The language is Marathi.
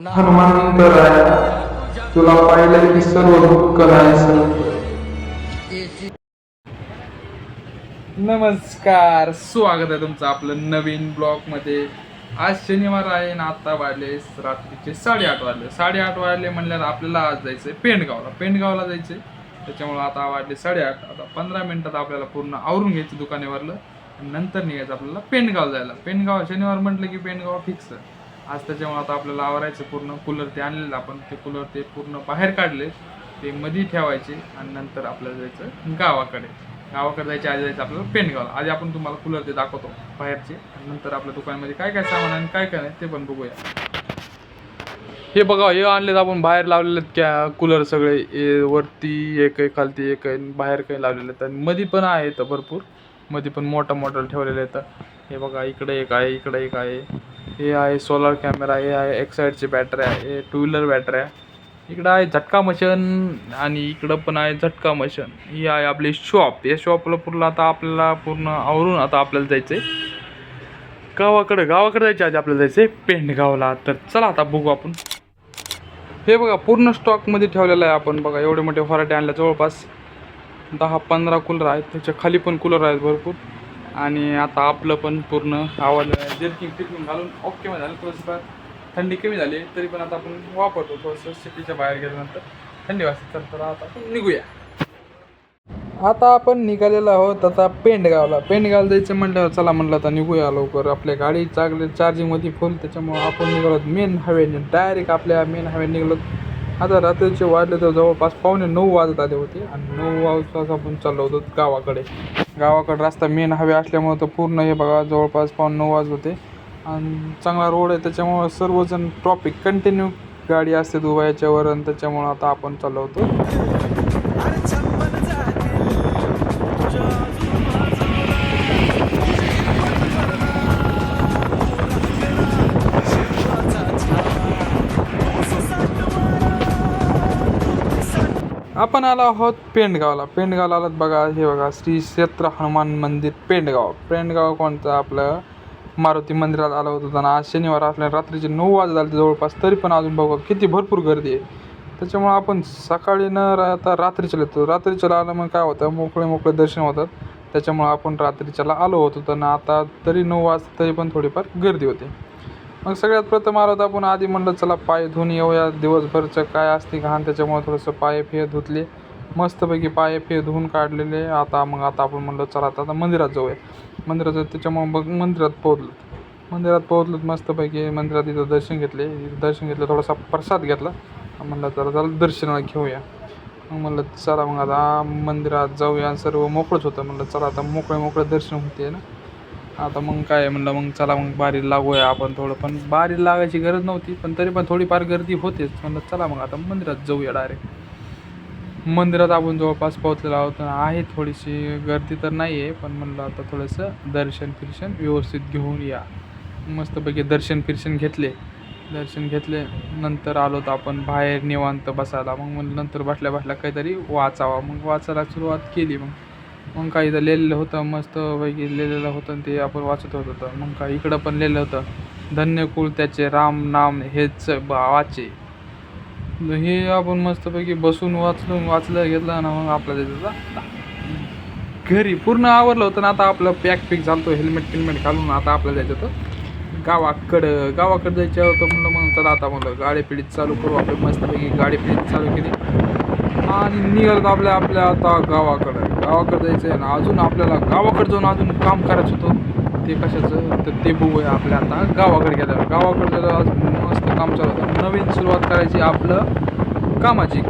हनुमंतराया, तुला पाहिले की सर्व दुःख नाहीसे. नमस्कार, स्वागत आहे तुमचं आपलं नवीन ब्लॉग मध्ये. आज शनिवार आहे ना, आता वाजले रात्रीचे 8:30 वाजले. 8:30 वाजले म्हणल्यावर आपल्याला आज जायचंय पेंडगावला जायचंय. त्याच्यामुळे आता वाजले 8:30. आता 15 मिनिटात आपल्याला पूर्ण आवरून घ्यायचं दुकानेवरलं आणि नंतर निघायचं आपल्याला पेंडगाव जायला. पेंडगाव शनिवार म्हटलं की पेंडगाव फिक्स आज. त्याच्यामुळे आता आपल्याला आवरायचं पूर्ण. कूलर ते आणलेलं आपण, ते कूलर ते पूर्ण बाहेर काढले, ते मध्ये ठेवायचे आणि नंतर आपल्याला जायचं गावाकडे जायच्या आधी जायचं आपल्याला पेंडगावला. आधी आपण तुम्हाला कूलर ते दाखवतो बाहेरचे आणि नंतर आपल्या दुकानामध्ये काय काय सामान आणि काय काय नाही ते पण बघूया. हे बघा, हे आणलेत आपण बाहेर लावलेले कूलर सगळे. वरती एक आहे, खालती एक आहे, बाहेर काही लावलेले आहेत आणि मध्ये पण आहेत भरपूर. मध्ये पण मोठं ठेवलेलं आहेत. हे बघा, इकडे एक आहे, इकडे एक आहे. हे आहे सोलार कॅमेरा, हे आहे एक साईडची बॅटरी आहे, हे 2 व्हीलर बॅटरी आहे. इकडं आहे झटका मशीन आणि इकडं पण आहे झटका मशीन. ही आहे आपली शॉप. या शॉपला पूर्ण आता आपल्याला पूर्ण आवरून आता आपल्याला जायचं आहे गावाकडे जायचं. आधी आपल्याला जायचं आहे पेंडगावला. तर चला आता बघू आपण. हे बघा, पूर्ण स्टॉकमध्ये ठेवलेलं आहे आपण. बघा, एवढे मोठे फराटे आणले, जवळपास 10-15 कूलर आहेत. त्याच्या खाली पण कूलर आहेत भरपूर. आणि आता आपलं पण पूर्ण आवडलं आहे. जर्किंग घालून ओके मध्ये झालं. थोडंसं थंडी कमी झाली तरी पण आता आपण वापरतो. थोडंसं सिटीच्या बाहेर गेल्यानंतर थंडी वाजते. तर आता आपण निघूया. आता आपण निघालेलो आहोत आता पेंडगावला जायचं म्हटल्यावर चला म्हटलं आता निघूया लवकर. आपल्या गाडी चार्जिंगमध्ये फुल, त्याच्यामुळे आपण निघालो मेन हायवेने. डायरेक्ट आपल्या मेन हायवे निघालो. आता रात्रीचे वाजले तर जवळपास 8:45 वाजत आले होते आणि 9 वाजताच आपण चाललो होतो गावाकडे. रस्ता मेन हायवे असल्यामुळे तर पूर्ण हे बघा जवळपास 9:15 वाजत होते आणि चांगला रोड आहे. त्याच्यामुळं सर्वजण ट्रॉफिक कंटिन्यू गाडी असते उभा याच्यावर आणि त्याच्यामुळं आता आपण चाललो होतो. आपण आलो आहोत पेंडगावला आलात बघा. हे बघा, श्री क्षेत्र हनुमान मंदिर पेंडगाव कोणतं आपलं मारुती मंदिरात आलं होतं. आणि आज शनिवार असल्या रात्रीचे 9 वाजत आले जवळपास, तरी पण अजून बघा किती भरपूर गर्दी आहे. त्याच्यामुळे आपण सकाळी न राहता रात्रीच्याला येतो. रात्रीच्याला आलं मग काय होतं, मोकळे दर्शन होतात. त्याच्यामुळे आपण रात्रीच्याला आलो होतो. तर आता तरी 9 वाजता तरी पण थोडीफार गर्दी होती. मग सगळ्यात प्रथम आलो तर आपण आधी म्हणलं चला पाय धुवून येऊया. दिवसभरचं काय असते घाण, त्याच्यामुळे थोडंसं पाय धुतले मस्तपैकी. पाय धुवून काढलेले. आता आपण म्हणलं चला आता मंदिरात जाऊया. त्याच्यामुळे मग मंदिरात पोहोचलो मस्तपैकी. मंदिरात इथं दर्शन घेतलं, थोडासा प्रसाद घेतला. म्हणलं चला दर्शनाला घेऊया. मग म्हणलं चला मग आता मंदिरात जाऊया. सर्व मोकळंच होतं. म्हणलं चला आता मोकळे दर्शन होते ना. आता मग काय म्हणलं, मग चला मग बारी लागूया आपण. थोडं पण बारी लागायची गरज नव्हती, पण तरी पण थोडीफार गर्दी होतेच. म्हणलं चला मग आता मंदिरात जाऊया डायरेक्ट. मंदिरात आपण जवळपास पोहोचलेलो आहोत. आहे थोडीशी गर्दी तर नाही आहे, पण म्हणलं आता थोडंसं दर्शन व्यवस्थित घेऊन या. मस्तपैकी दर्शन घेतले. नंतर आलो तर आपण बाहेर निवांत बसायला. मग नंतर बसल्या काहीतरी वाचावा. मग वाचायला सुरुवात केली. मग काही इथं लिहिलेलं होतं, मस्तपैकी लिहिलेलं होतं आणि ते आपण वाचत होतो. मग काही इकडं पण लिहिलं होतं, धन्य कुळ त्याचे राम नाम हेच वाचे. हे आपण मस्तपैकी बसून वाचलं घेतलं ना. मग आपला त्याचा घरी पूर्ण आवरलं होतं ना. आता आपलं पॅक झालतो, हेल्मेट घालून आता आपल्याला जायचं होतं गावाकडं जायचं होतं. मग चला आता गाडी पिढीत चालू करू. आपलं मस्तपैकी गाडी पिढीत चालू केली आणि निघालो आपल्या आता गावाकडं जायचं आहे ना. अजून आपल्याला गावाकडे जाऊन अजून काम करायचं होतं. ते कशाचं तर ते बघूया आपल्या आता गावाकडे गेलं. आज मस्त काम चालू होतं. नवीन सुरुवात करायची आपलं कामाची